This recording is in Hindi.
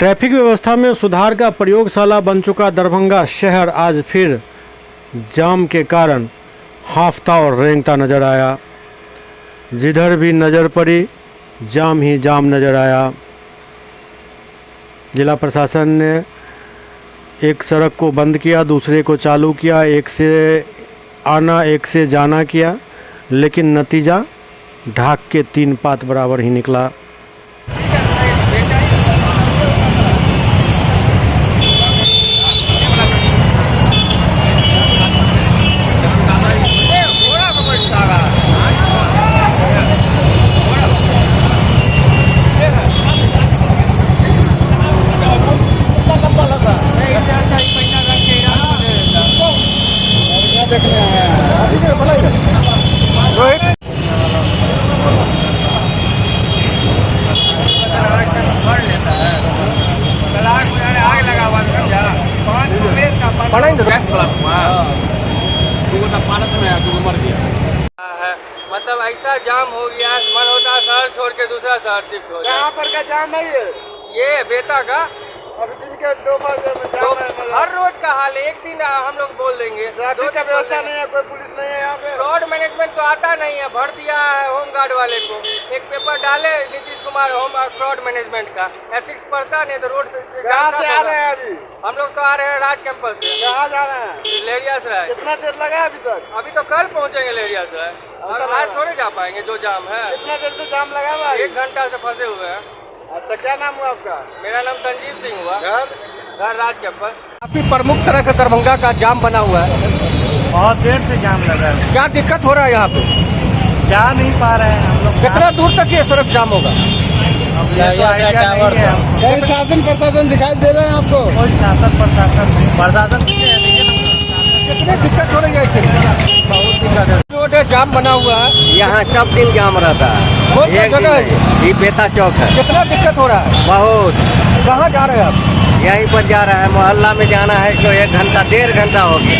ट्रैफिक व्यवस्था में सुधार का प्रयोगशाला बन चुका दरभंगा शहर आज फिर जाम के कारण हांफता और रेंगता नजर आया। जिधर भी नज़र पड़ी जाम ही जाम नज़र आया। जिला प्रशासन ने एक सड़क को बंद किया, दूसरे को चालू किया, एक से आना एक से जाना किया, लेकिन नतीजा ढाक के 3 पात बराबर ही निकला। मतलब ऐसा जाम हो गया, मन होता है शहर छोड़ के दूसरा शहर शिफ्ट हो जाए। यहाँ पर का जाम नहीं है, ये बेटा का अभी दिन के 2 बजे में जाम है। हर रोज का हाल है। एक दिन हम लोग बोल देंगे, ट्रैफिक का व्यवस्था नहीं है, कोई पुलिस नहीं है यहाँ पे। रोड मैनेजमेंट तो आता नहीं है, भर दिया है होम गार्ड वाले को। एक पेपर डाले Nitish Kumar home fraud management का, एथिक्स पढ़ता नहीं तो रोड से कहाँ से आ रहे हैं अभी? हम लोग तो आ रहे हैं राज कैंपस से। कहाँ जा रहे हैं? लेरिया से आए। कितना देर लगा अभी तक? अभी तो कल पहुँचेंगे लेरिया से, और आज थोड़े जा पाएंगे जो जाम है। कितना देर से जाम लगा हुआ है? 1 घंटा से फंसे हुए हैं। अच्छा, क्या नाम हुआ आपका? मेरा नाम संजीव सिंह हुआ, घर राज कैंपस। काफी प्रमुख सड़क दरभंगा का जाम बना हुआ है। बहुत देर से जाम लगा है। क्या दिक्कत हो रहा है यहाँ पे? जा नहीं पा रहे हैं हम लोग। कितना दूर तक ये सड़क जाम होगा? कोई शासन प्रशासन दिखाई दे रहे हैं आपको? कोई शासन प्रशासन नहीं। प्रशासन कितनी दिक्कत हो रही है इससे? बहुत दिक्कत है। रोड जाम बना हुआ है, यहाँ सब दिन जाम रहता है। कौन सा जगह है? ये बेता चौक है। कितना दिक्कत हो रहा है? बहुत। कहाँ जा रहे हैं आप? यहीं पर जा रहा है, मोहल्ला में जाना है तो 1 घंटा 1.5 घंटा हो गया।